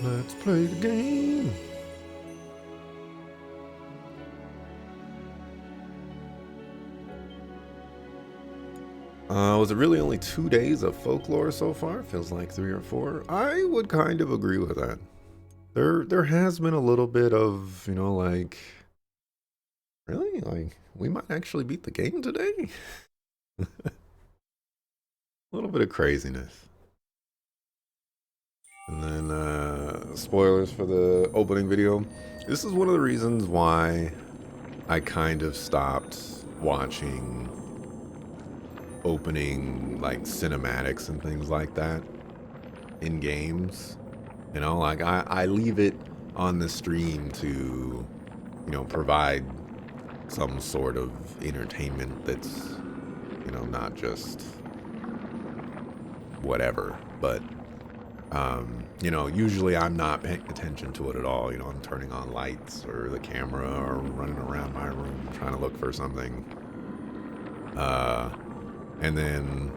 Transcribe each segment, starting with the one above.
Let's play the game. Was it really only 2 days of folklore so far? Feels like 3 or 4. I would kind of agree with that. There has been a little bit of, like, really? Like, we might actually beat the game today? A little bit of craziness. And then, spoilers for the opening video. This is one of the reasons why I kind of stopped watching opening, like, cinematics and things like that in games. Like, I leave it on the stream to, provide some sort of entertainment that's, not just whatever. But, usually I'm not paying attention to it at all. I'm turning on lights or the camera or running around my room trying to look for something. And then,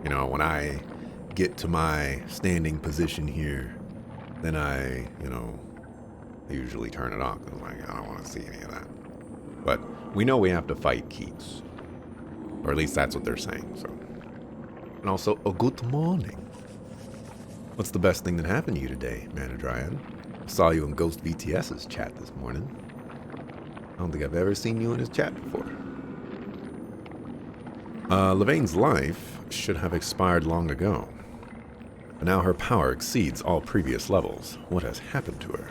when I get to my standing position here, then I usually turn it off. I'm like, I don't want to see any of that. But we know we have to fight Keats. Or at least that's what they're saying, so. And also, a good morning. What's the best thing that happened to you today, Manadryan? I saw you in Ghost VTS's chat this morning. I don't think I've ever seen you in his chat before. Levaine's life should have expired long ago. But now her power exceeds all previous levels. What has happened to her?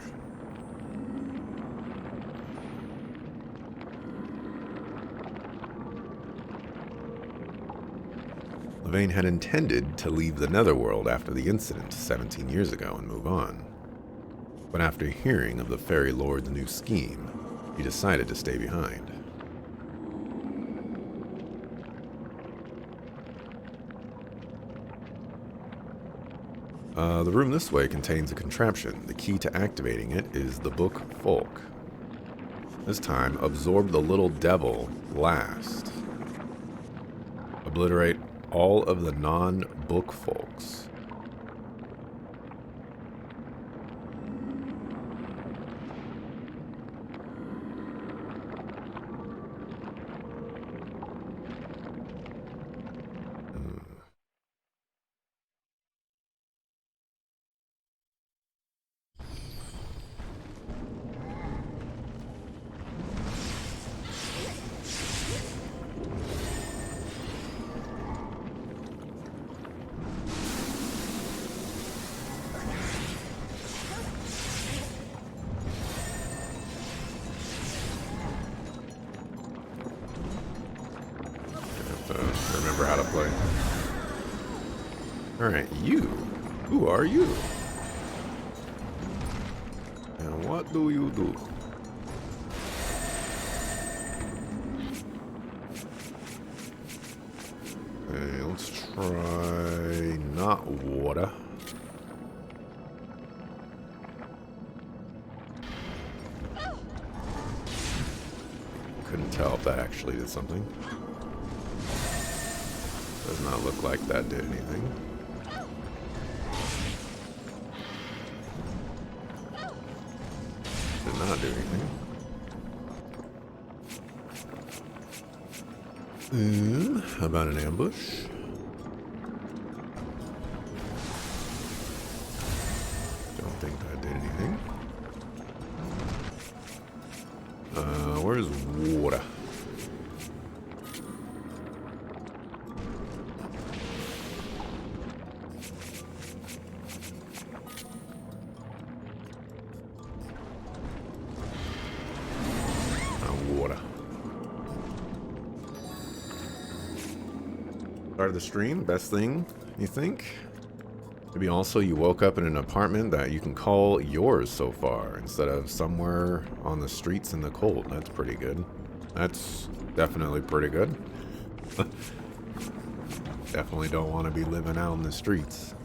Levain had intended to leave the Netherworld after the incident 17 years ago and move on. But after hearing of the Fairy Lord's new scheme, he decided to stay behind. The room this way contains a contraption. The key to activating it is the book Folk. This time, absorb the little devil last. Obliterate all of the non-book folks. Remember how to play. Alright, you. Who are you? And what do you do? Okay, let's try not water. Couldn't tell if that actually did something. Does not look like that did anything. Did not do anything. How about an ambush? Don't think that did anything. Where's water? Start of the stream, best thing, you think? Maybe also you woke up in an apartment that you can call yours so far, instead of somewhere on the streets in the cold. That's pretty good. That's definitely pretty good. Definitely don't want to be living out in the streets.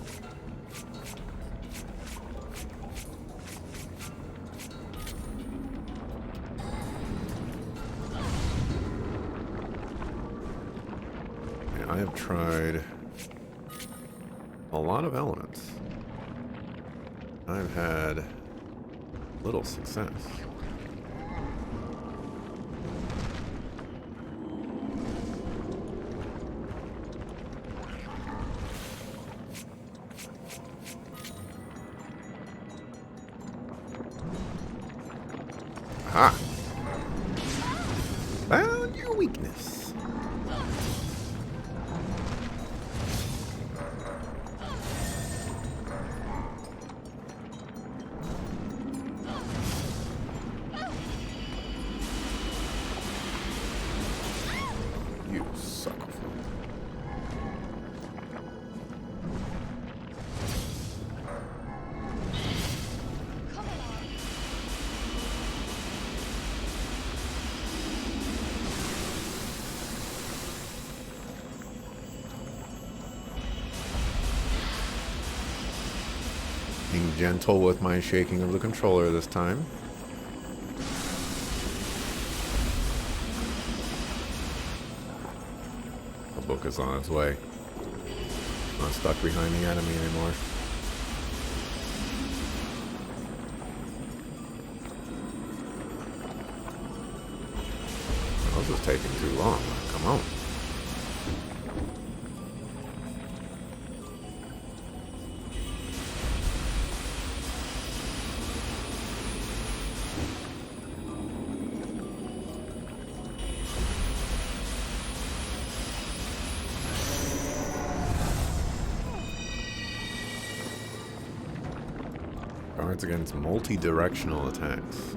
I have tried a lot of elements. I've had little success. Aha! Found your weakness. You sucker. Being gentle with my shaking of the controller this time. The book is on its way. Not stuck behind the enemy anymore. Oh, this is taking too long. Come on. Guards against multi-directional attacks.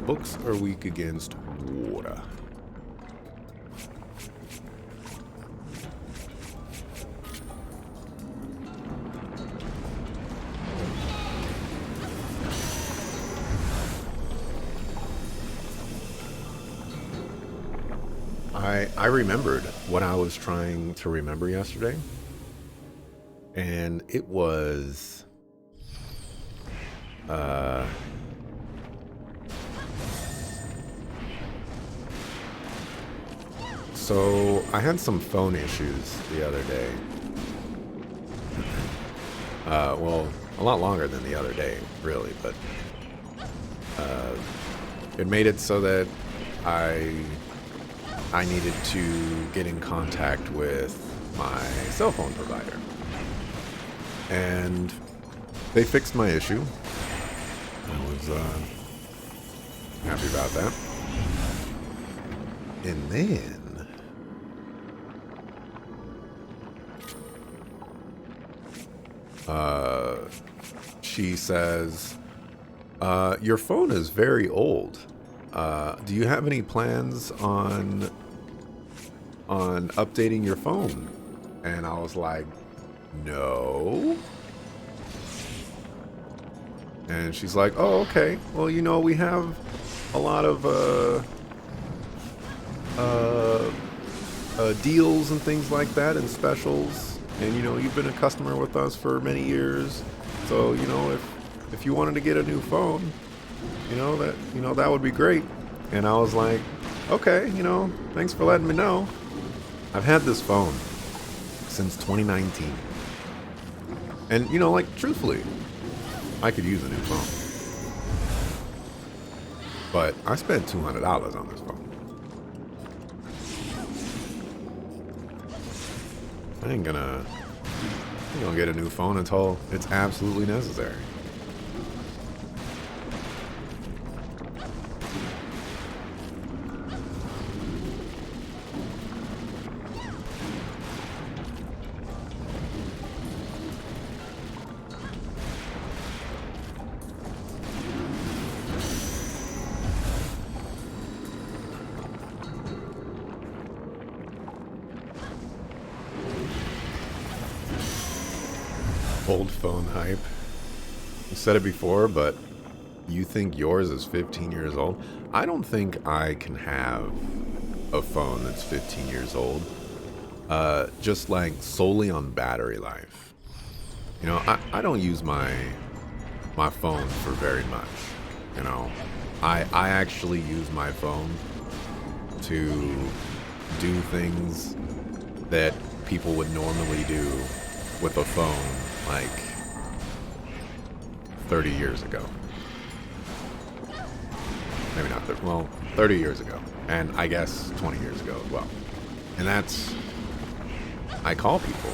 Books are weak against water. I remembered what I was trying to remember yesterday, and it was so I had some phone issues the other day. Well, a lot longer than the other day, really, but it made it so that I needed to get in contact with my cell phone provider. And they fixed my issue. I was happy about that. And then she says, your phone is very old. Do you have any plans on updating your phone? And I was like, no. And she's like, oh, okay. Well, you know, we have a lot of deals and things like that and specials. And, you know, you've been a customer with us for many years. So, you know, if you wanted to get a new phone, that would be great. And I was like, okay, thanks for letting me know. I've had this phone since 2019. And, truthfully, I could use a new phone. But I spent $200 on this phone. I ain't gonna get a new phone until it's absolutely necessary. Old phone hype. You said it before, but you think yours is 15 years old? I don't think I can have a phone that's 15 years old. Just like solely on battery life. I don't use my phone for very much. I actually use my phone to do things that people would normally do with a phone, like 30 years ago. Maybe not 30, well, 30 years ago. And I guess 20 years ago as well. And that's, I call people.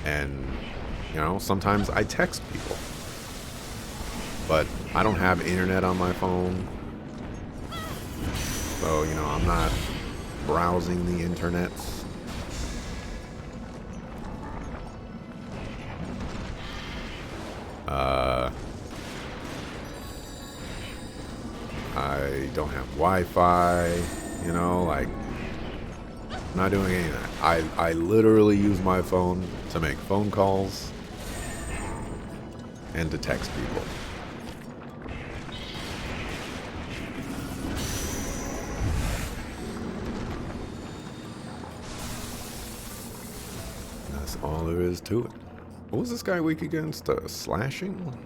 And, you know, sometimes I text people. But I don't have internet on my phone. So, you know, I'm not browsing the internet. I don't have Wi-Fi, you know, like, I'm not doing any of that. I literally use my phone to make phone calls and to text people. That's all there is to it. What was this guy weak against? Slashing?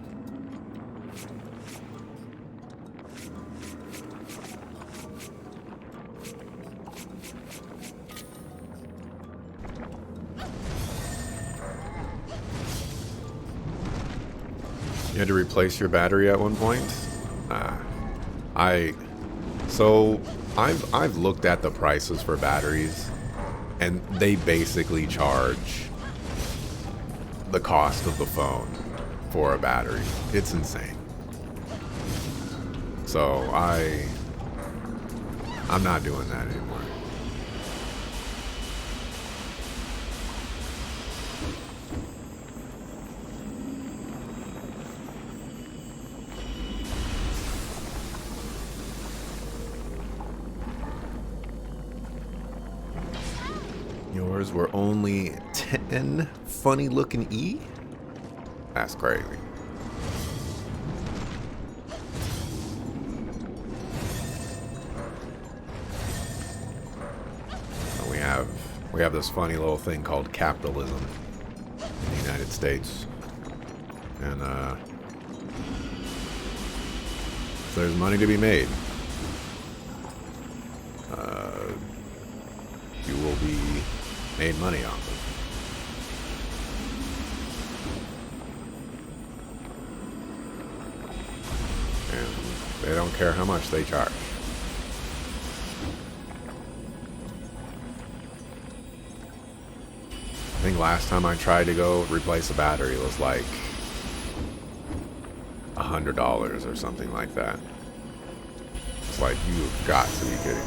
You had to replace your battery at one point? I've looked at the prices for batteries, and they basically charge the cost of the phone for a battery. It's insane. So I'm not doing that anymore. Yours were only 10 funny looking E? That's crazy. We have this funny little thing called capitalism in the United States. And if there's money to be made, you will be made money off of. And they don't care how much they charge. I think last time I tried to go replace a battery was like $100 or something like that. It's like, you've got to be kidding me.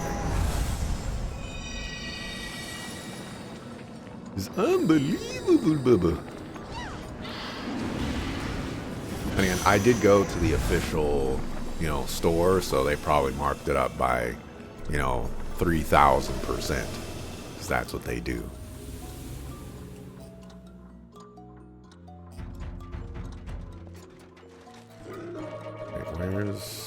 It's unbelievable, Bubba. And again, I did go to the official, you know, store, so they probably marked it up by, you know, 3,000%. Because that's what they do. Okay, where's...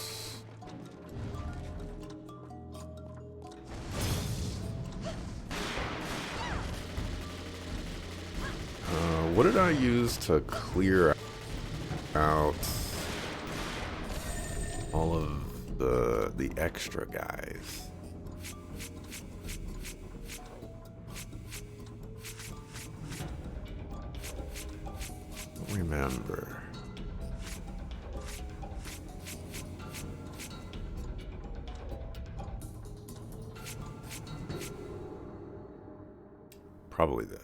what did I use to clear out all of the extra guys? Don't remember. Probably this.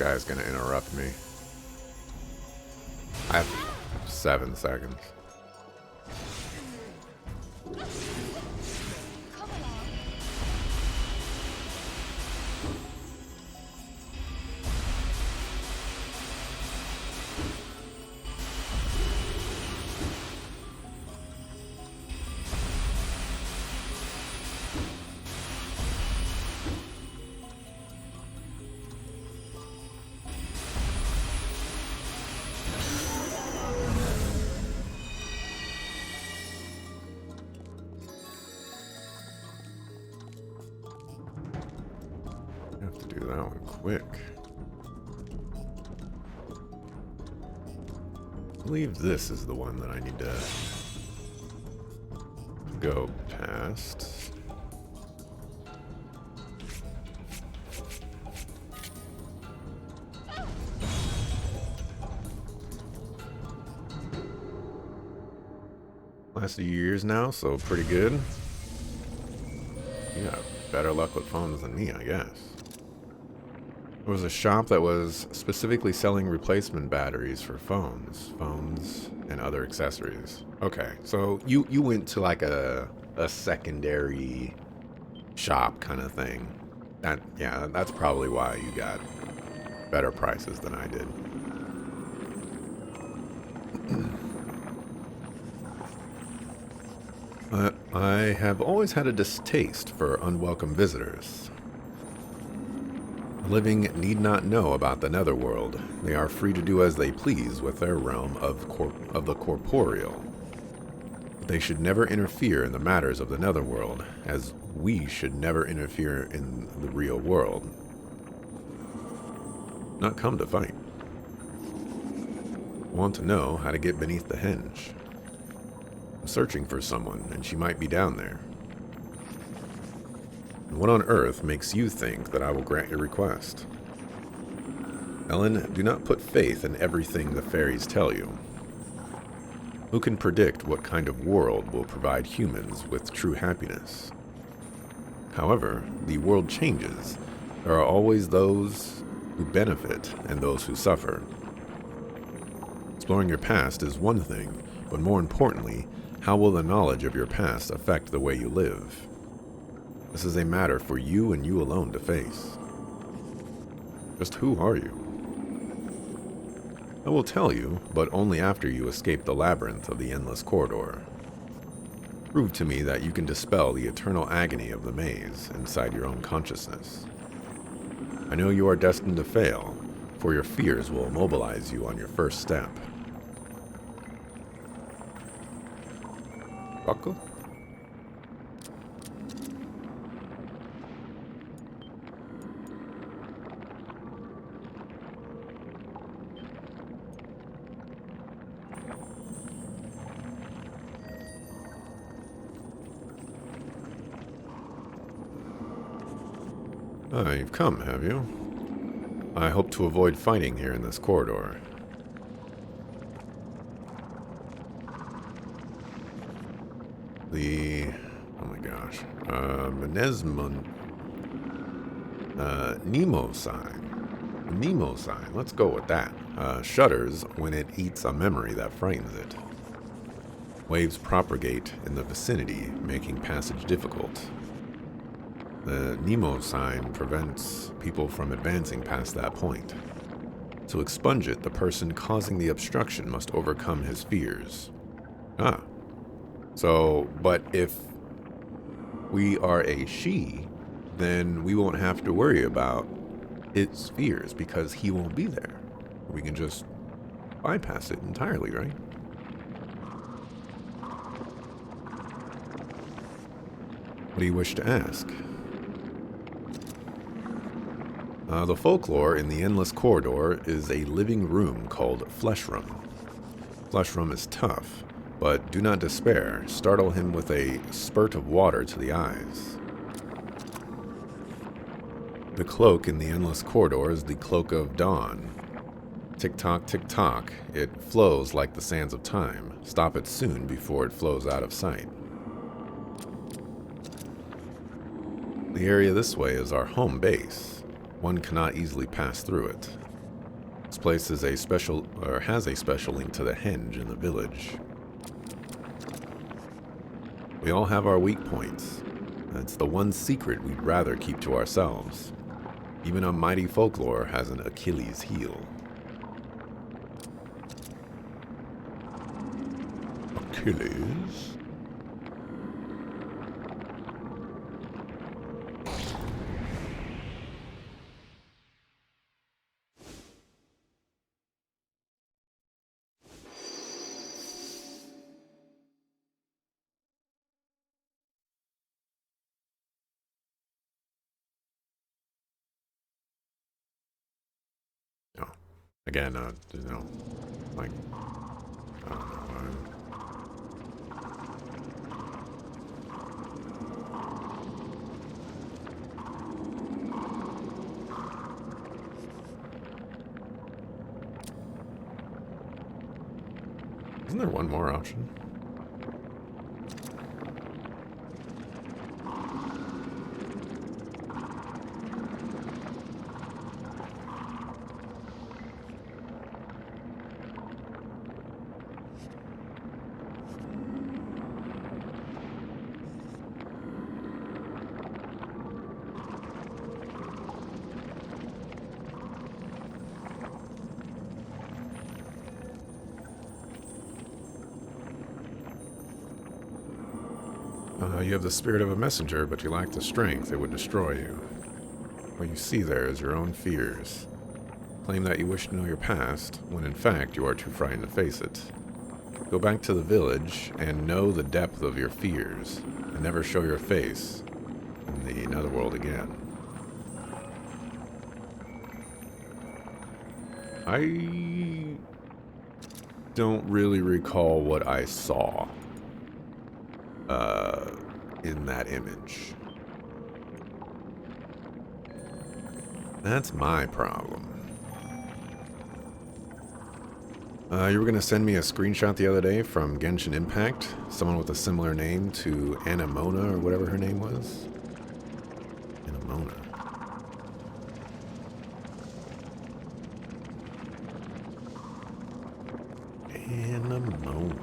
guy's gonna interrupt me. I have 7 seconds. I have to do that one quick. I believe this is the one that I need to go past. Last few years now, so pretty good. You got better luck with phones than me, I guess. There was a shop that was specifically selling replacement batteries for phones and other accessories. Okay, so you went to like a secondary shop kind of thing. That's probably why you got better prices than I did. I have always had a distaste for unwelcome visitors. The living need not know about the netherworld. They are free to do as they please with their realm of the corporeal. They should never interfere in the matters of the netherworld, as we should never interfere in the real world. Not come to fight. Want to know how to get beneath the hinge. I'm searching for someone, and she might be down there. And what on earth makes you think that I will grant your request? Ellen, do not put faith in everything the fairies tell you. Who can predict what kind of world will provide humans with true happiness? However, the world changes. There are always those who benefit and those who suffer. Exploring your past is one thing, but more importantly, how will the knowledge of your past affect the way you live? This is a matter for you and you alone to face. Just who are you? I will tell you, but only after you escape the labyrinth of the endless corridor. Prove to me that you can dispel the eternal agony of the maze inside your own consciousness. I know you are destined to fail, for your fears will immobilize you on your first step. Buckle? Ah, you've come, have you? I hope to avoid fighting here in this corridor. Oh my gosh. Nemo sign. Nemo sign. Let's go with that. Shudders when it eats a memory that frightens it. Waves propagate in the vicinity, making passage difficult. The Nemo sign prevents people from advancing past that point. To expunge it, the person causing the obstruction must overcome his fears. Ah. So, but if we are a she, then we won't have to worry about its fears because he won't be there. We can just bypass it entirely, right? What do you wish to ask? The folklore in the endless corridor is a living room called Flesh Room. Flesh Room is tough, but do not despair. Startle him with a spurt of water to the eyes. The cloak in the endless corridor is the cloak of dawn. Tick-tock, tick-tock, it flows like the sands of time. Stop it soon before it flows out of sight. The area this way is our home base. One cannot easily pass through it. place is a special, or has a special link to the henge in the village. We all have our weak points. That's the one secret we'd rather keep to ourselves. Even a mighty folklore has an Achilles heel. Achilles? No. Again, like, I don't know. Isn't there one more option? You have the spirit of a messenger, but you lack the strength. It would destroy you. What you see there is your own fears. Claim that you wish to know your past, when in fact you are too frightened to face it. Go back to the village and know the depth of your fears, and never show your face in the netherworld again. I don't really recall what I saw in that image. That's my problem. You were going to send me a screenshot the other day from Genshin Impact. Someone with a similar name to Anemona or whatever her name was. Anemona. Anemona.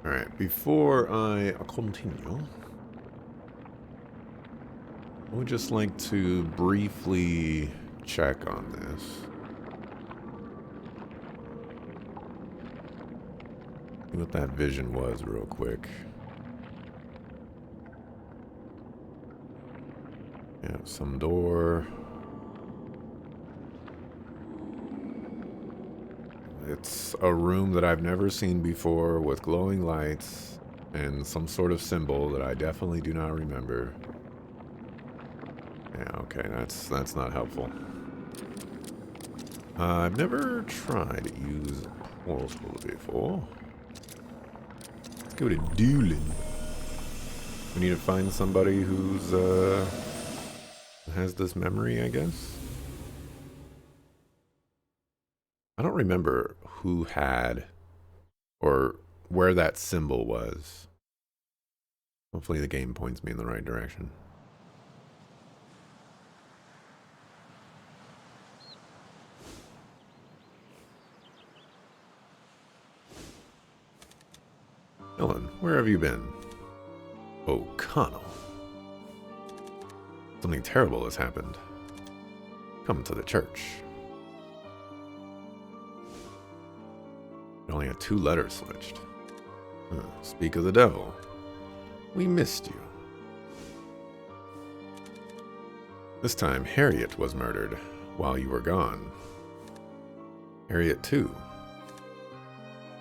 Alright, before I continue, I would just like to briefly check on this. See what that vision was real quick. Yeah, some door. It's a room that I've never seen before with glowing lights and some sort of symbol that I definitely do not remember. Yeah, okay, that's not helpful. I've never tried to use a portal before. Let's go to dueling. We need to find somebody who's has this memory, I guess. I don't remember who had or where that symbol was. Hopefully the game points me in the right direction. Ellen, where have you been? O'Connell. Something terrible has happened. Come to the church. It only had 2 letters switched. Speak of the devil. We missed you. This time, Harriet was murdered while you were gone. Harriet too.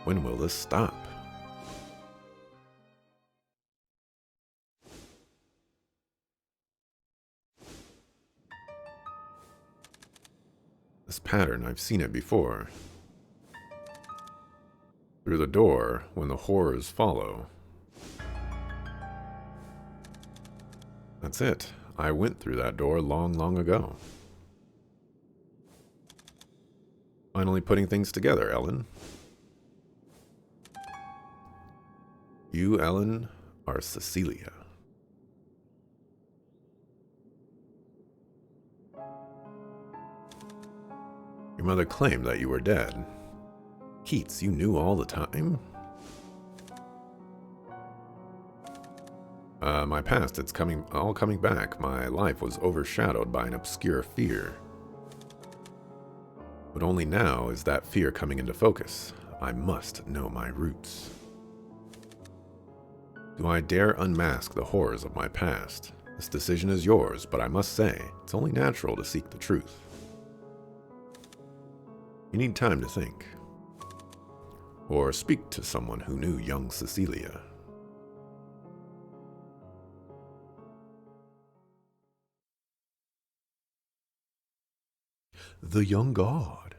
When will this stop? This pattern, I've seen it before. Through the door, when the horrors follow. That's it. I went through that door long, long ago. Finally putting things together, Ellen. You, Ellen, are Cecilia. Your mother claimed that you were dead. Keats, you knew all the time? My past, it's all coming back. My life was overshadowed by an obscure fear. But only now is that fear coming into focus. I must know my roots. Do I dare unmask the horrors of my past? This decision is yours, but I must say, it's only natural to seek the truth. You need time to think. Or speak to someone who knew young Cecilia. The young god.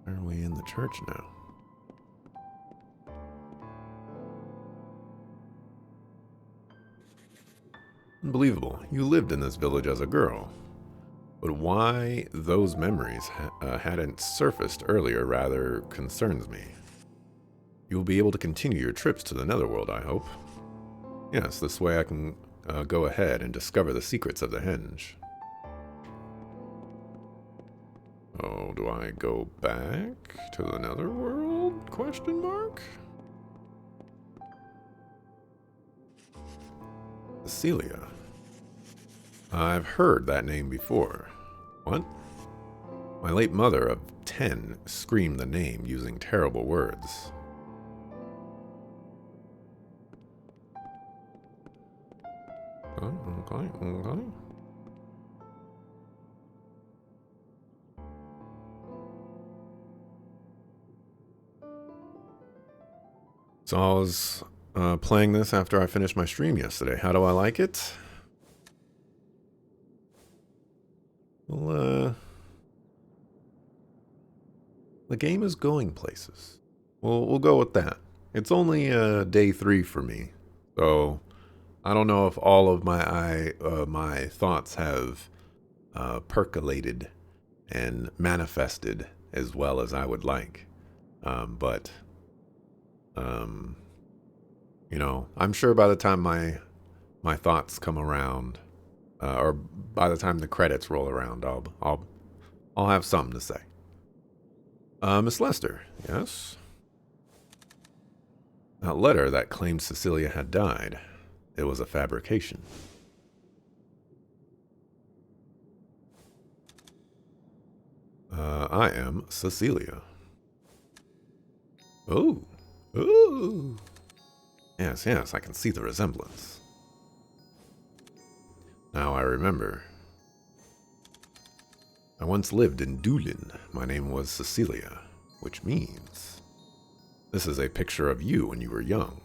Are we in the church now? Unbelievable. You lived in this village as a girl. But why those memories hadn't surfaced earlier rather concerns me. You will be able to continue your trips to the netherworld, I hope. Yes, this way I can go ahead and discover the secrets of the henge. Oh, do I go back to the netherworld? Question mark? Cecilia. I've heard that name before. What? My late mother of 10 screamed the name using terrible words. Oh, okay. So I was playing this after I finished my stream yesterday. How do I like it? Well, the game is going places. We'll go with that. It's only day 3 for me, so I don't know if all of my thoughts have percolated and manifested as well as I would like. But you know, I'm sure by the time my thoughts come around, or by the time the credits roll around, I'll have something to say. Miss Lester, yes? That letter that claimed Cecilia had died, it was a fabrication. I am Cecilia. Oh. Ooh. Yes, I can see the resemblance. Now I remember. I once lived in Doolin. My name was Cecilia, which means this is a picture of you when you were young.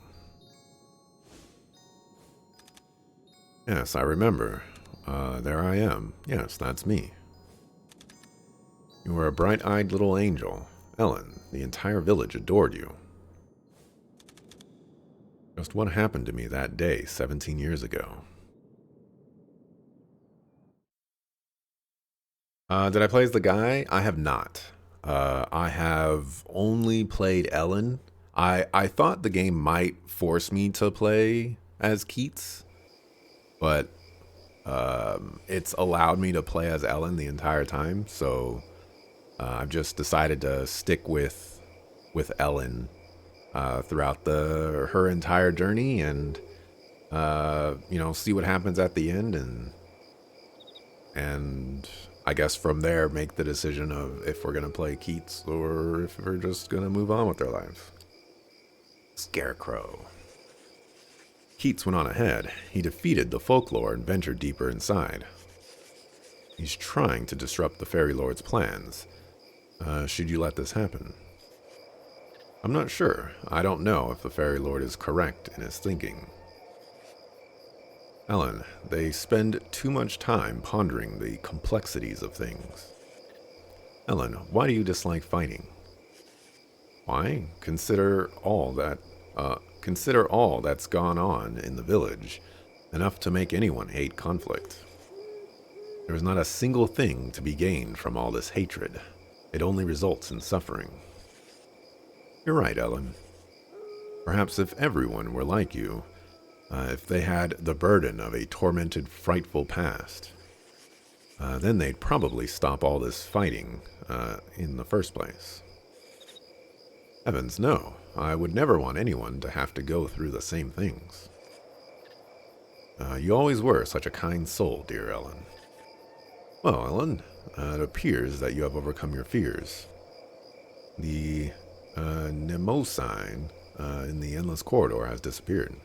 Yes, I remember. There I am. Yes, that's me. You were a bright-eyed little angel. Ellen, the entire village adored you. Just what happened to me that day 17 years ago. Did I play as the guy? I have not. I have only played Ellen. I thought the game might force me to play as Keats, but it's allowed me to play as Ellen the entire time, so I've just decided to stick with Ellen throughout her entire journey, and you know, see what happens at the end, and I guess from there make the decision of if we're gonna play Keats or if we're just gonna move on with our lives. Scarecrow. Keats went on ahead. He defeated the Folklore and ventured deeper inside. He's trying to disrupt the Fairy Lord's plans. Should you let this happen? I'm not sure. I don't know if the Fairy Lord is correct in his thinking. Ellen, they spend too much time pondering the complexities of things. Ellen, why do you dislike fighting? Why? Consider all that's gone on in the village, enough to make anyone hate conflict. There is not a single thing to be gained from all this hatred. It only results in suffering. You're right, Ellen. Perhaps if everyone were like you, If they had the burden of a tormented, frightful past, then they'd probably stop all this fighting in the first place. Heavens, no. I would never want anyone to have to go through the same things. You always were such a kind soul, dear Ellen. Well, Ellen, it appears that you have overcome your fears. The Nemo sign in the endless corridor has disappeared.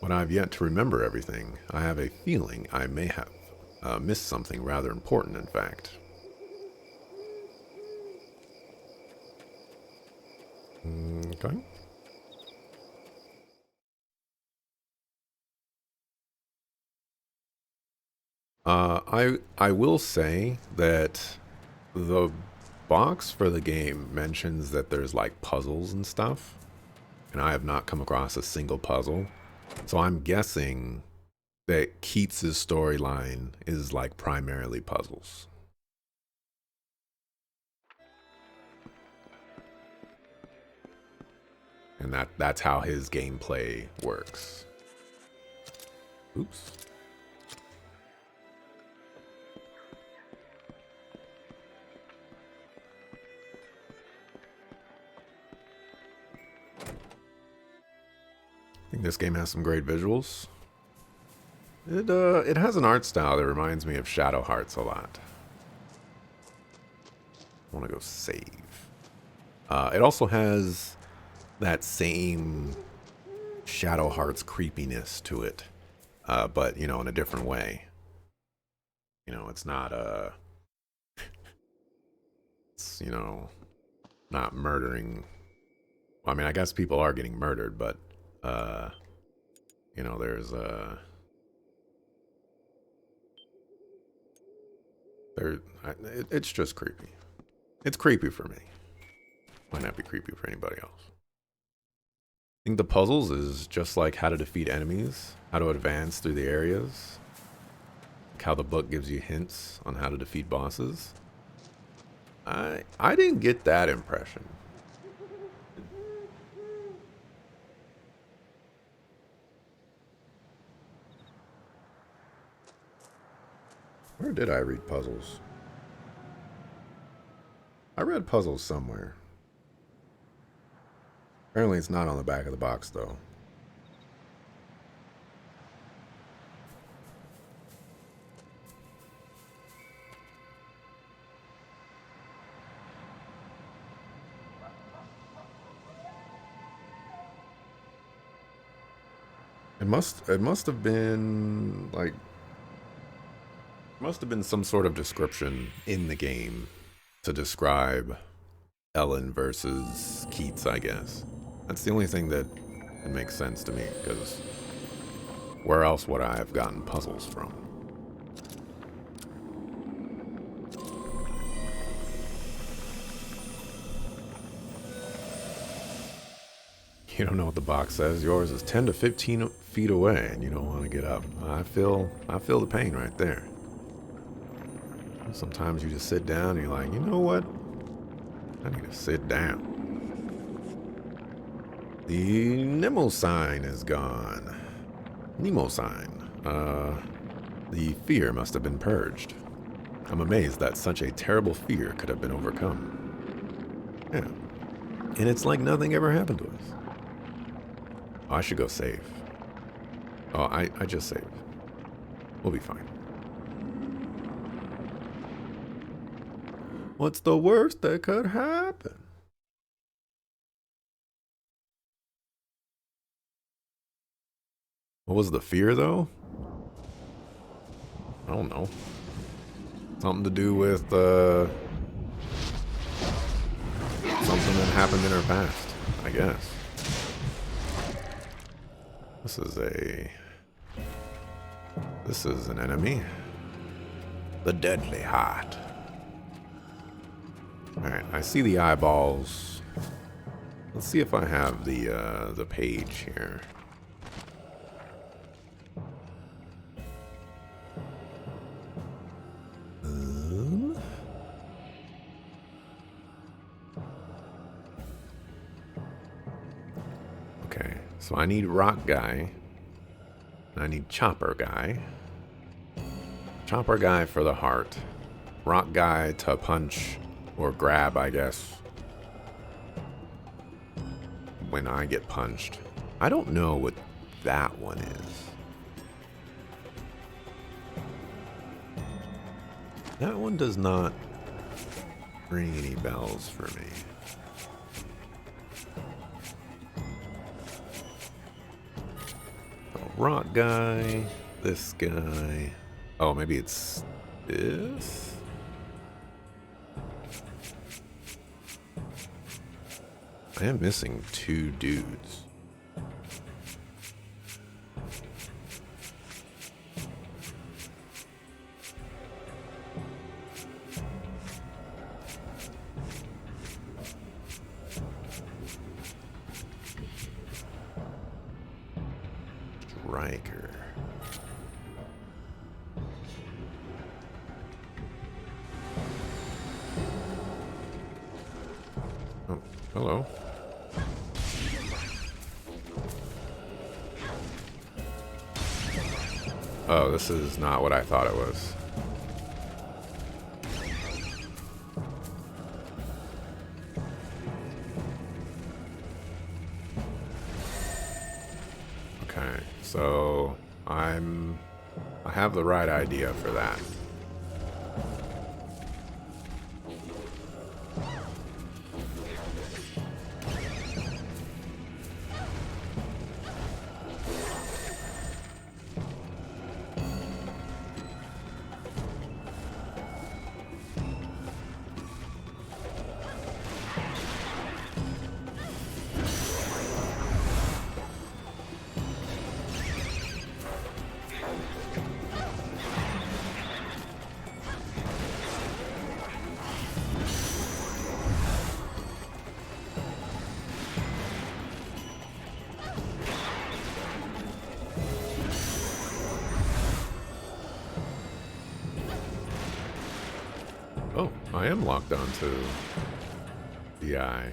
But I've yet to remember everything. I have a feeling I may have missed something rather important, in fact. Okay. I will say that the box for the game mentions that there's like puzzles and stuff, and I have not come across a single puzzle. So I'm guessing that Keats's storyline is like primarily puzzles. And that's how his gameplay works. Oops. I think this game has some great visuals. It has an art style that reminds me of Shadow Hearts a lot. I want to go save. It also has that same Shadow Hearts creepiness to it, but you know, in a different way. You know, it's not it's, you know, not murdering. Well, I mean, I guess people are getting murdered, but you know, there's it's just creepy. It's creepy for me. Might not be creepy for anybody else. I think the puzzles is just like how to defeat enemies, how to advance through the areas, like how the book gives you hints on how to defeat bosses. I didn't get that impression. Where did I read puzzles? I read puzzles somewhere. Apparently it's not on the back of the box though. It must have been like must have been some sort of description in the game to describe Ellen versus Keats, I guess. That's the only thing that makes sense to me, because where else would I have gotten puzzles from? You don't know what the box says. Yours is 10 to 15 feet away, and you don't want to get up. I feel the pain right there. Sometimes you just sit down and you're like, you know what? I need to sit down. The Nemo sign is gone. Nemo sign. The fear must have been purged. I'm amazed that such a terrible fear could have been overcome. Yeah. And it's like nothing ever happened to us. Oh, I should go save. Oh, I just saved. We'll be fine. What's the worst that could happen? What was the fear, though? I don't know. Something to do with something that happened in her past, I guess. This is an enemy. The Deadly Heart. Alright, I see the eyeballs. Let's see if I have the page here. Okay, So I need rock guy. I need chopper guy. Chopper guy for the heart. Rock guy to punch or grab, I guess. When I get punched. I don't know what that one is. That one does not ring any bells for me. So rock guy, this guy. Oh, maybe it's this? I am missing 2 dudes. Striker. Oh, hello. Oh, this is not what I thought it was. Okay, so I have the right idea for that. Oh, I am locked onto the eye.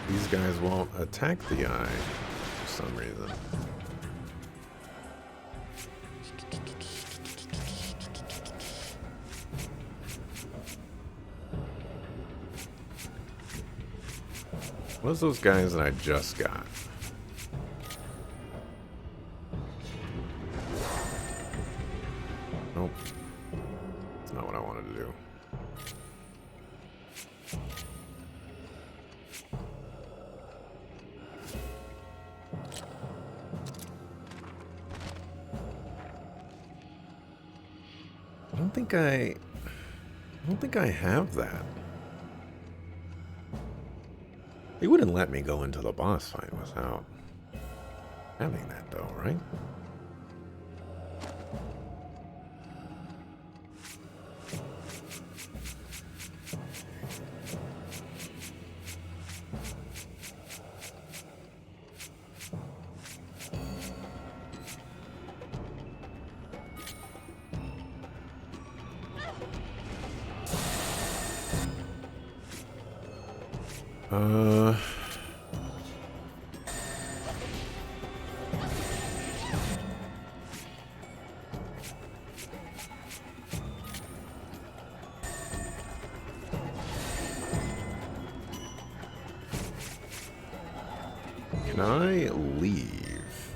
These guys won't attack the eye for some reason. What's those guys that I just got? Nope. That's not what I wanted to do. I don't think I have that. He wouldn't let me go into the boss fight without having that though, right? Can I leave?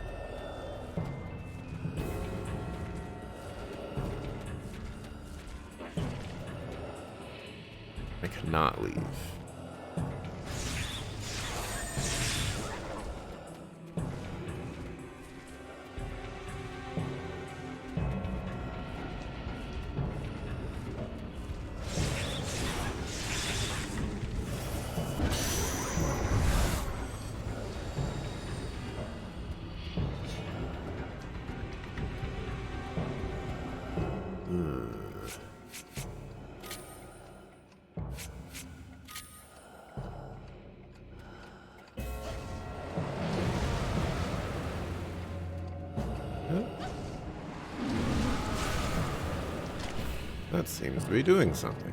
I cannot leave. That seems to be doing something.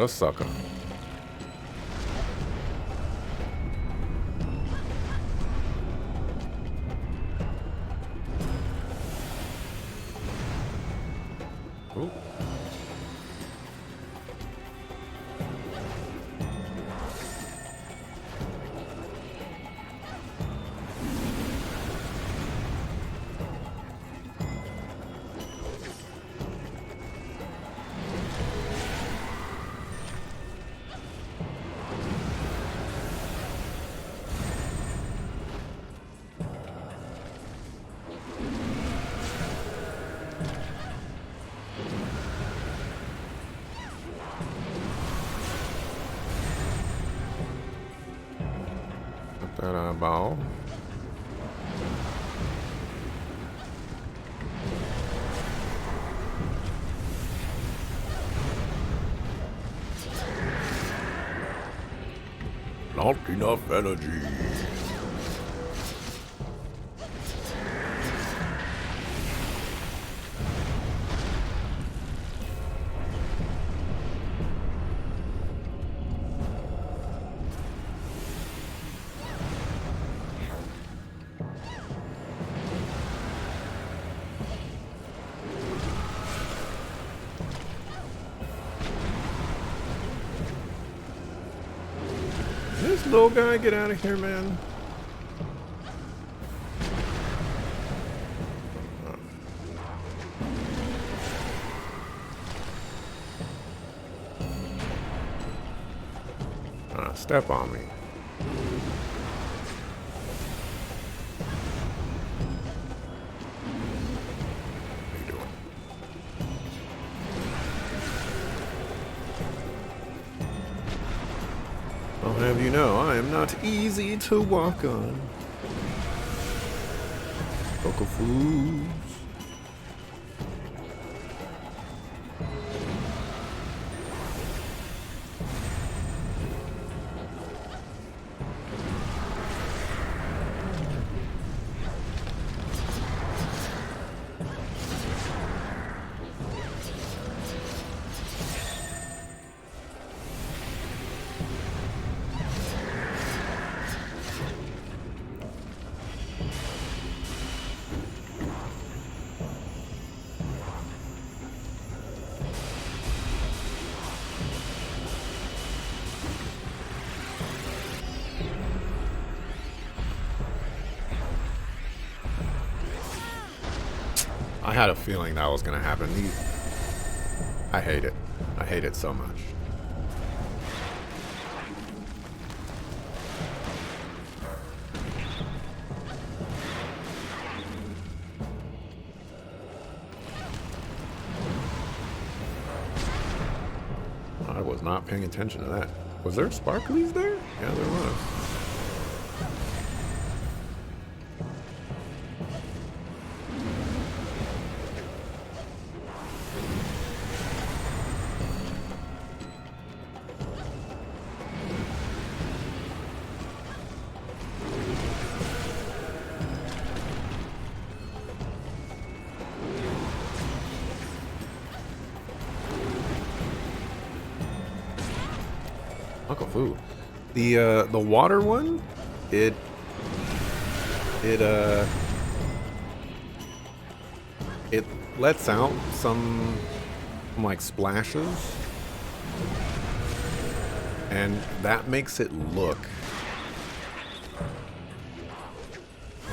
What a sucker. Ooh. That eyeball. Not enough energy. This little guy, get out of here, man. Step on me. What are you doing? I'll have you know, I am not easy to walk on. Local foods. I had a feeling that was going to happen. I hate it. I hate it so much. I was not paying attention to that. Was there sparklies there? Yeah, there was. Uncle Fu. The water one, it lets out some like splashes, and that makes it look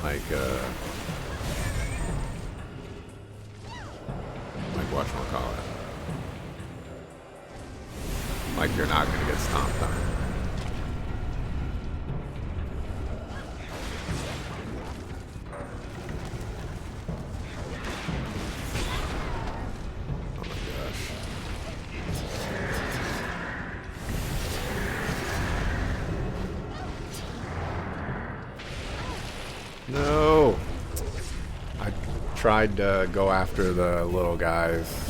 like whatchamacallit. Like you're not gonna get stomped on. Oh my gosh. No! I tried to go after the little guys.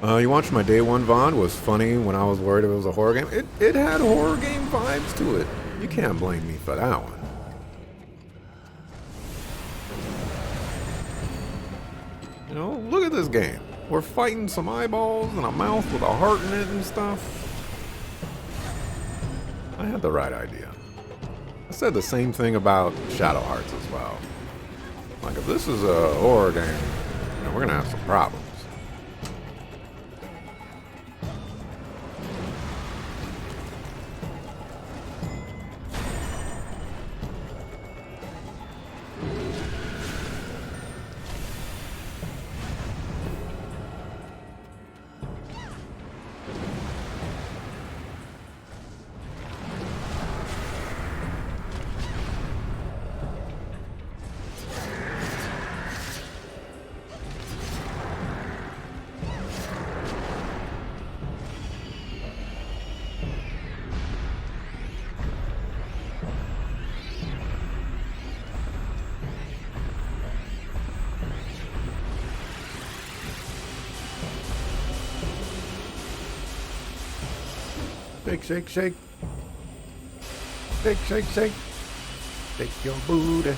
You watched my day one VOD was funny when I was worried if it was a horror game. It had horror game vibes to it. You can't blame me for that one. You know, look at this game. We're fighting some eyeballs and a mouth with a heart in it and stuff. I had the right idea. I said the same thing about Shadow Hearts as well. Like, if this is a horror game, you know, we're gonna have some problems. Shake, shake, shake. Shake, shake, shake. Shake your booty.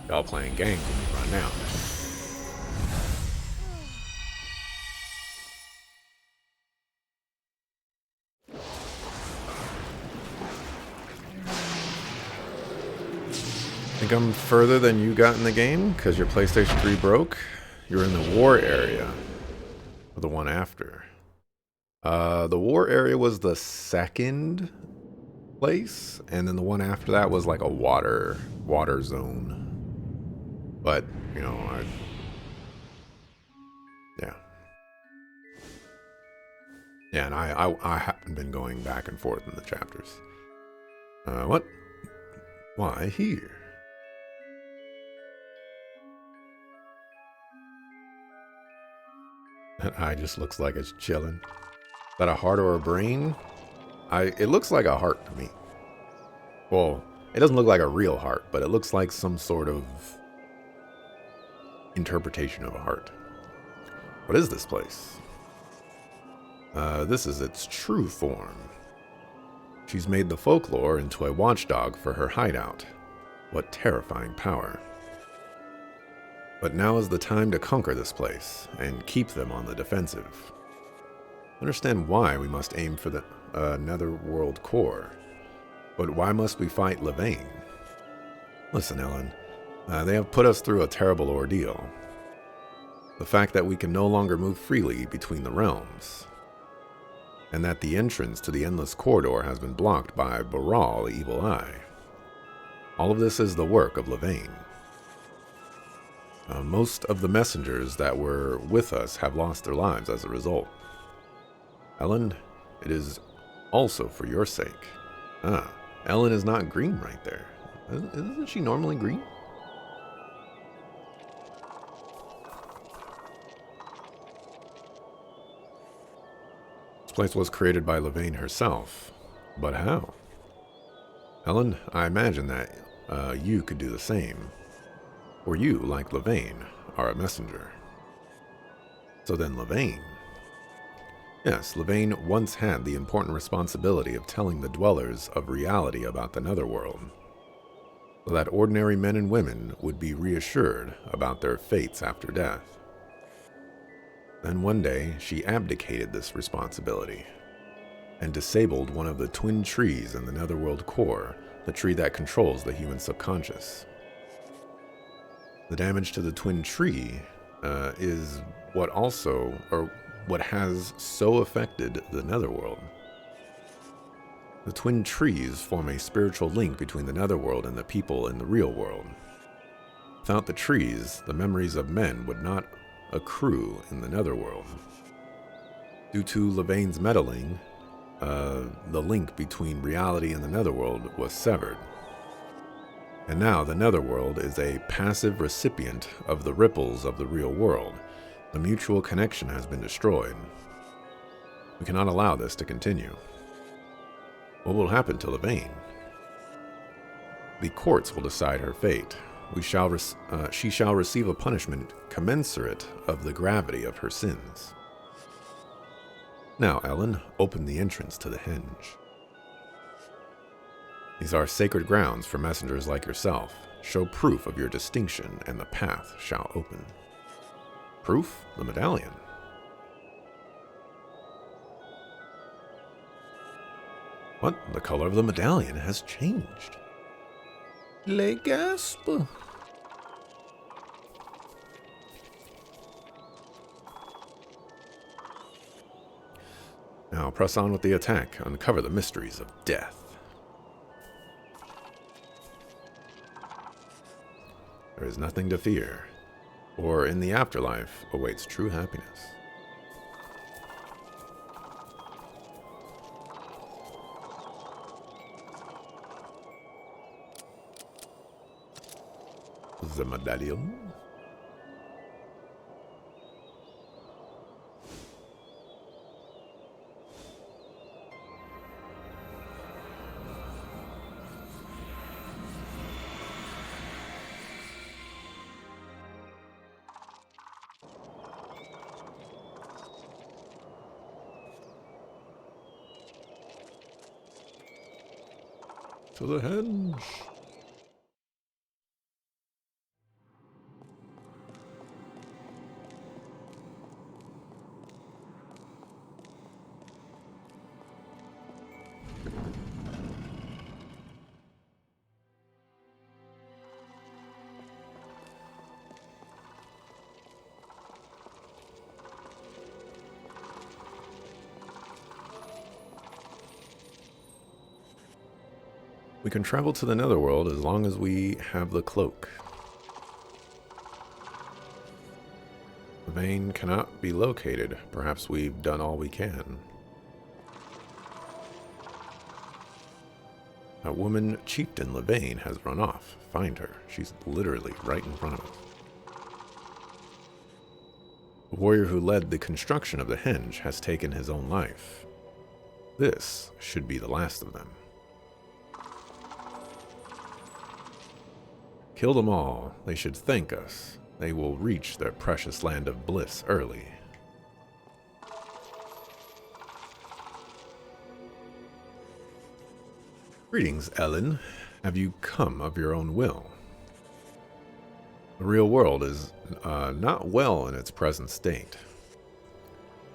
Y'all playing games with me right now. Think I'm further than you got in the game because your PlayStation 3 broke? You're in the war area. Or the one after. The war area was the second place, and then the one after that was like a water zone. But, you know, yeah. Yeah, and I haven't been going back and forth in the chapters. What? Why here? That eye just looks like it's chilling. Is that a heart or a brain? It looks like a heart to me. Well, it doesn't look like a real heart, but it looks like some sort of interpretation of a heart. What is this place? This is its true form. She's made the Folklore into a watchdog for her hideout. What terrifying power. But now is the time to conquer this place and keep them on the defensive. Understand why we must aim for the netherworld core. But why must we fight Levain? Listen, Ellen, they have put us through a terrible ordeal. The fact that we can no longer move freely between the realms, and that the entrance to the Endless Corridor has been blocked by Baral, the Evil Eye. All of this is the work of Levain. Most of the messengers that were with us have lost their lives as a result. Ellen, it is also for your sake. Ellen is not green right there. Isn't she normally green? This place was created by Levain herself. But how? Ellen, I imagine that you could do the same. Or you, like Levain, are a messenger. So then Levain. Yes, Levain once had the important responsibility of telling the dwellers of reality about the netherworld, so that ordinary men and women would be reassured about their fates after death. Then one day, she abdicated this responsibility, and disabled one of the twin trees in the netherworld core, the tree that controls the human subconscious. The damage to the twin tree is what has so affected the netherworld. The twin trees form a spiritual link between the netherworld and the people in the real world. Without the trees, the memories of men would not accrue in the netherworld. Due to Levain's meddling, the link between reality and the netherworld was severed. And now the netherworld is a passive recipient of the ripples of the real world. The mutual connection has been destroyed. We cannot allow this to continue. What will happen to Levane? The courts will decide her fate. She shall receive a punishment commensurate of the gravity of her sins. Now, Ellen, open the entrance to the henge. These are sacred grounds for messengers like yourself. Show proof of your distinction, and the path shall open. Proof? The medallion. What? The color of the medallion has changed. Le gasp. Now press on with the attack. Uncover the mysteries of death. There is nothing to fear, or in the afterlife awaits true happiness. The medallion. To the henge. We can travel to the netherworld as long as we have the cloak. The vein cannot be located. Perhaps we've done all we can. That woman, Chieftain Levane, has run off. Find her. She's literally right in front of us. The warrior who led the construction of the henge has taken his own life. This should be the last of them. Kill them all. They should thank us. They will reach their precious land of bliss early. Greetings, Ellen. Have you come of your own will? The real world is not well in its present state.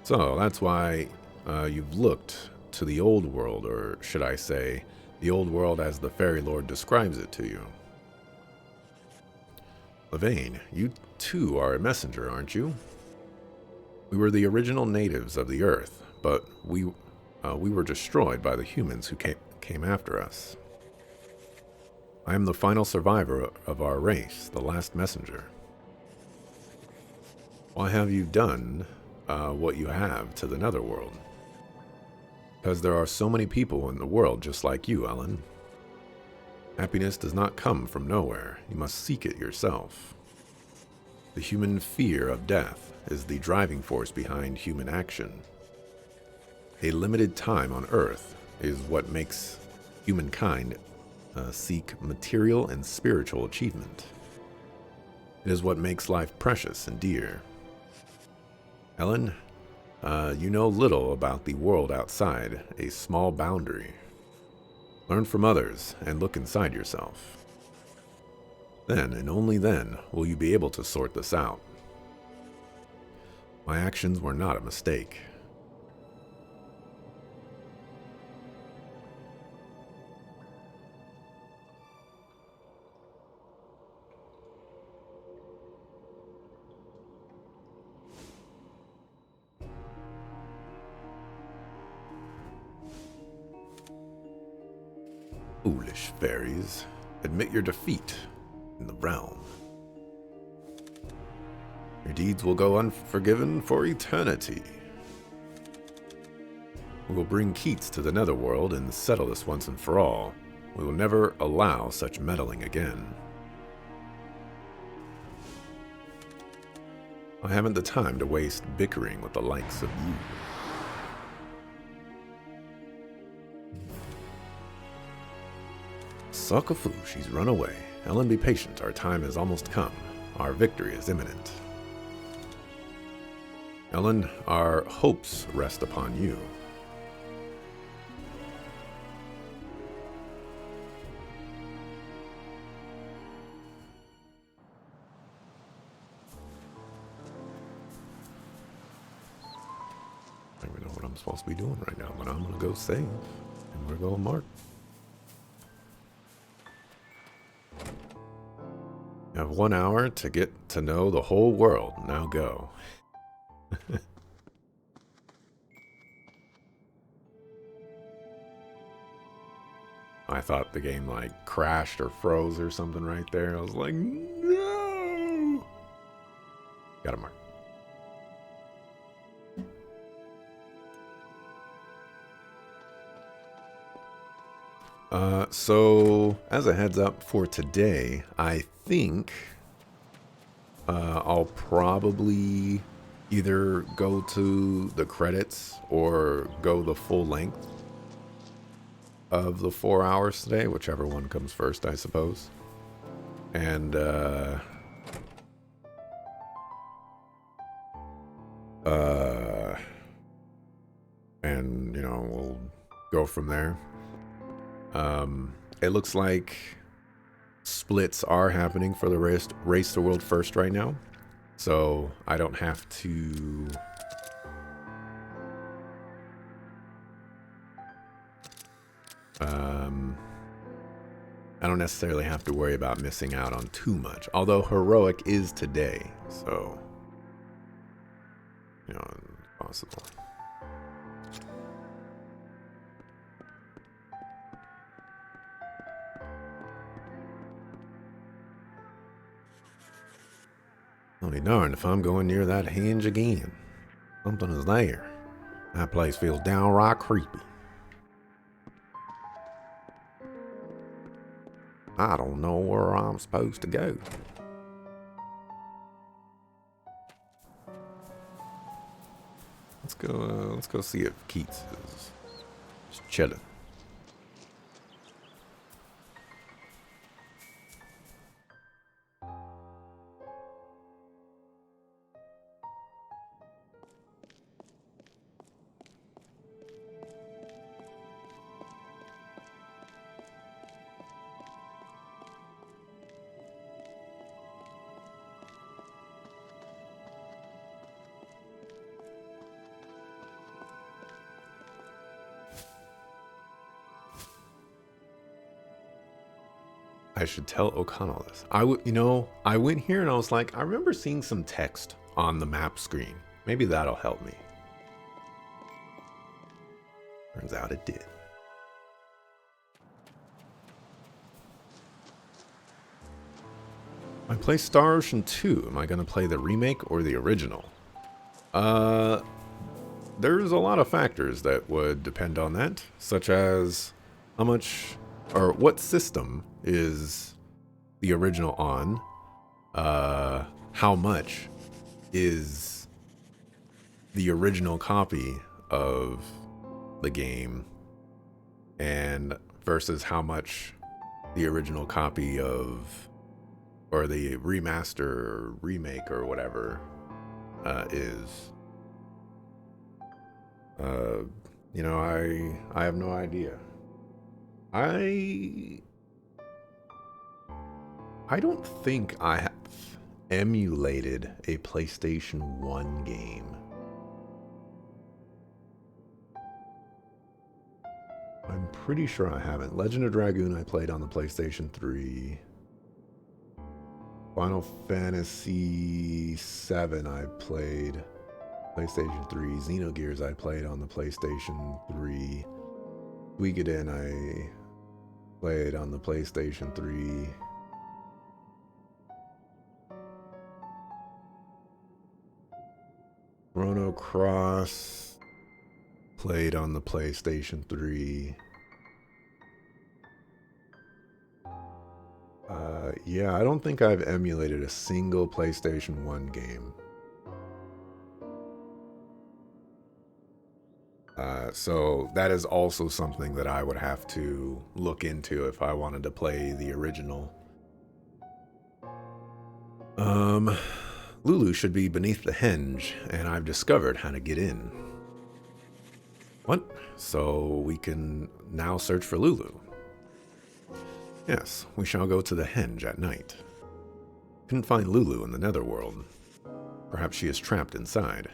So that's why you've looked to the old world, or should I say, the old world as the fairy lord describes it to you. Levane, you too are a messenger, aren't you? We were the original natives of the earth, but we were destroyed by the humans who came after us. I am the final survivor of our race, the last messenger. Why have you done what you have to the netherworld? Because there are so many people in the world just like you, Ellen. Happiness does not come from nowhere. You must seek it yourself. The human fear of death is the driving force behind human action. A limited time on Earth is what makes humankind seek material and spiritual achievement. It is what makes life precious and dear. Ellen, you know little about the world outside a small boundary. Learn from others and look inside yourself. Then, and only then, will you be able to sort this out. My actions were not a mistake. Foolish fairies, admit your defeat in the realm. Your deeds will go unforgiven for eternity. We will bring Keats to the netherworld and settle this once and for all. We will never allow such meddling again. I haven't the time to waste bickering with the likes of you. Suck a foo, she's run away. Ellen, be patient, our time has almost come. Our victory is imminent. Ellen, our hopes rest upon you. I don't even know what I'm supposed to be doing right now, but I'm going to go save. And we're going to mark. You have 1 hour to get to know the whole world. Now go. I thought the game like crashed or froze or something right there. I was like, no! Got a mark. So as a heads up for today, I think I'll probably either go to the credits or go the full length of the 4 hours today, whichever one comes first, I suppose. And you know, we'll go from there. It looks like splits are happening for the race to world first right now, so I don't have to I don't necessarily have to worry about missing out on too much, although heroic is today, so you know, it's possible. I'll be darned if I'm going near that hinge again. Something is there. That place feels downright creepy. I don't know where I'm supposed to go. Let's go see if Keats is just chilling. I should tell O'Connell this. I went here and I was like, I remember seeing some text on the map screen. Maybe that'll help me. Turns out it did. I play Star Ocean 2. Am I going to play the remake or the original? There's a lot of factors that would depend on that, such as how much or what system is the original on, how much is the original copy of the game, and versus how much the original copy of, or the remaster or remake or whatever is. You know, I have no idea. I don't think I have emulated a PlayStation 1 game. I'm pretty sure I haven't. Legend of Dragoon I played on the PlayStation 3. Final Fantasy 7 I played PlayStation 3. Xenogears I played on the PlayStation 3. Suikoden I played on the PlayStation 3. Chrono Cross played on the PlayStation 3. Yeah, I don't think I've emulated a single PlayStation 1 game. So that is also something that I would have to look into if I wanted to play the original. Lulu should be beneath the henge, and I've discovered how to get in. What? So we can now search for Lulu. Yes, we shall go to the henge at night. Couldn't find Lulu in the netherworld. Perhaps she is trapped inside.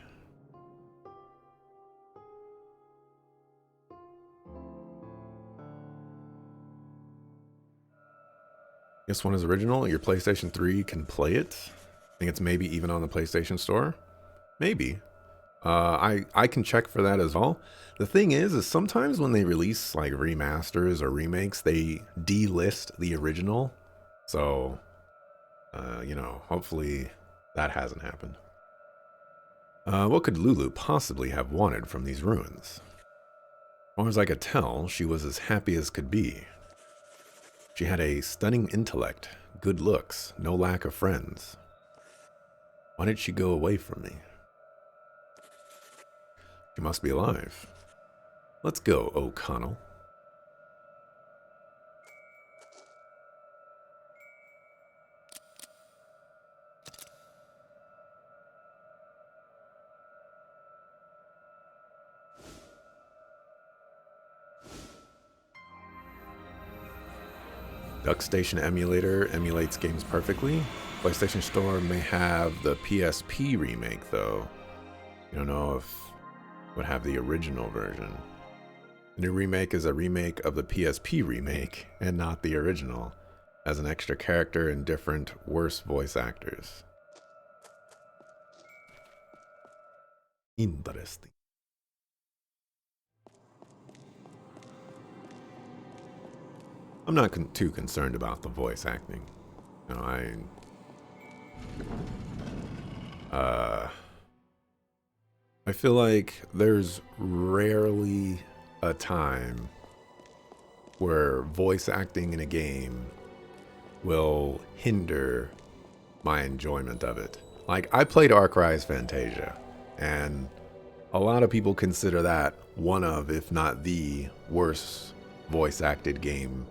This one is original. Your PlayStation 3 can play it. I think it's maybe even on the PlayStation Store. Maybe. I can check for that as well. The thing is sometimes when they release like remasters or remakes, they delist the original. So, hopefully that hasn't happened. What could Lulu possibly have wanted from these ruins? As far as I could tell, she was as happy as could be. She had a stunning intellect, good looks, no lack of friends. Why did she go away from me? She must be alive. Let's go, O'Connell. Duck Station emulator emulates games perfectly. PlayStation Store may have the PSP remake, though. You don't know if it would have the original version. The new remake is a remake of the PSP remake, and not the original, as an extra character and different, worse voice actors. Interesting. I'm not too concerned about the voice acting. I feel like there's rarely a time where voice acting in a game will hinder my enjoyment of it. Like, I played Ark Rise Fantasia, and a lot of people consider that one of, if not the worst voice acted game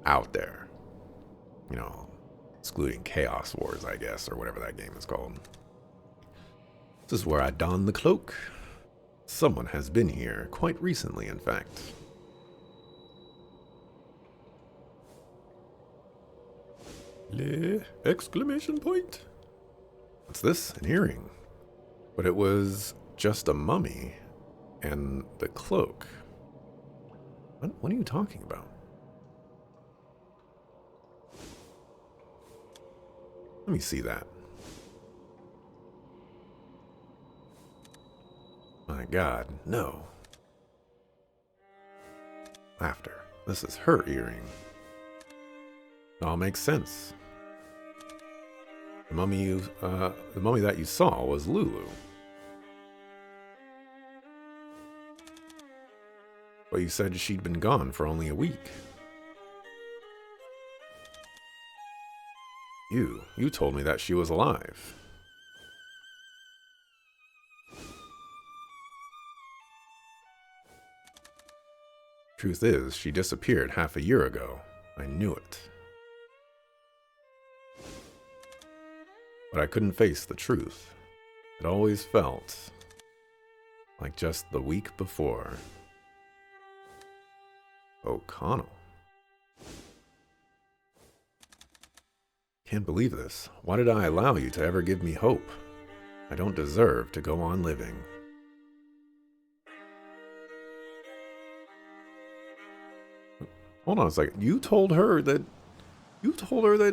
out there. Excluding Chaos Wars, I guess, or whatever that game is called. This is where I don the cloak. Someone has been here, quite recently, in fact. Exclamation point. What's this? An earring. But it was just a mummy. And the cloak. What are you talking about? Let me see that. My God, no. Laughter. This is her earring. It all makes sense. The mummy that you saw was Lulu. But you said she'd been gone for only a week. You told me that she was alive. Truth is, she disappeared half a year ago. I knew it. But I couldn't face the truth. It always felt like just the week before. O'Connell. Can't believe this. Why did I allow you to ever give me hope? I don't deserve to go on living. Hold on a second. You told her that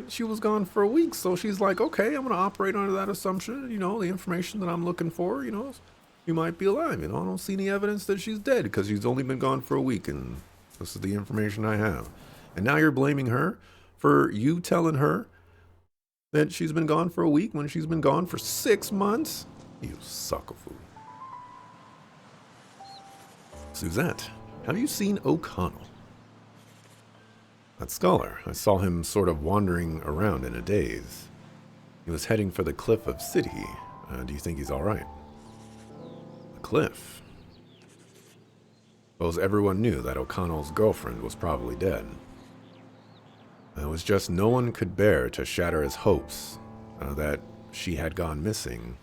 she was gone for a week, so she's like, okay, I'm gonna operate under that assumption. The information that I'm looking for, you might be alive. I don't see any evidence that she's dead because she's only been gone for a week, and this is the information I have. And now you're blaming her for you telling her that she's been gone for a week when she's been gone for 6 months? You sucker fool. Suzette, have you seen O'Connell? That scholar, I saw him sort of wandering around in a daze. He was heading for the cliff of City. Do you think he's alright? The cliff? Suppose everyone knew that O'Connell's girlfriend was probably dead. It was just no one could bear to shatter his hopes that she had gone missing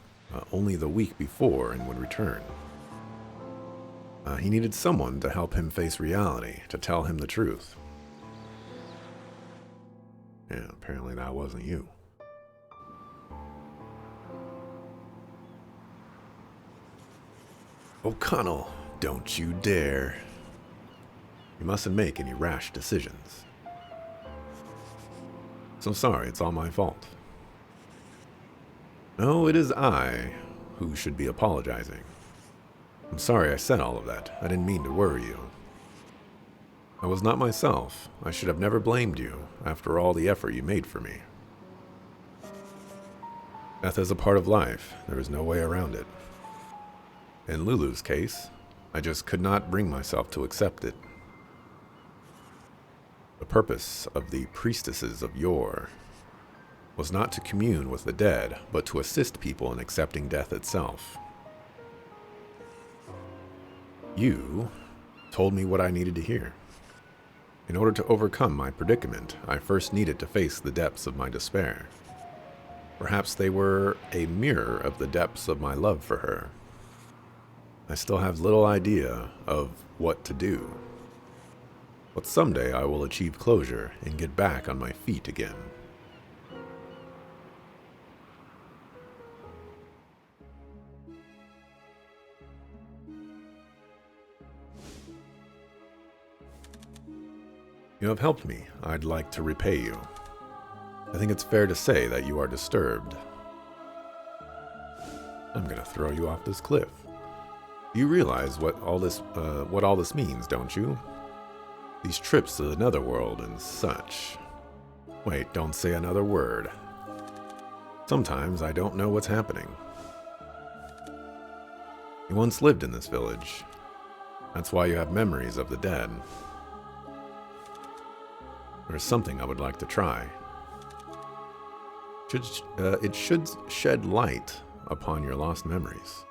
only the week before and would return. He needed someone to help him face reality, to tell him the truth. Yeah, apparently that wasn't you. O'Connell, don't you dare. You mustn't make any rash decisions. So sorry, it's all my fault. No, it is I who should be apologizing. I'm sorry I said all of that. I didn't mean to worry you. I was not myself. I should have never blamed you after all the effort you made for me. Death is a part of life. There is no way around it. In Lulu's case, I just could not bring myself to accept it. The purpose of the priestesses of yore was not to commune with the dead, but to assist people in accepting death itself. You told me what I needed to hear. In order to overcome my predicament, I first needed to face the depths of my despair. Perhaps they were a mirror of the depths of my love for her. I still have little idea of what to do. But someday I will achieve closure and get back on my feet again. You have helped me. I'd like to repay you. I think it's fair to say that you are disturbed. I'm gonna throw you off this cliff. You realize what all this means, don't you? These trips to the netherworld and such. Wait, don't say another word. Sometimes I don't know what's happening. You once lived in this village. That's why you have memories of the dead. There's something I would like to try. It should shed light upon your lost memories.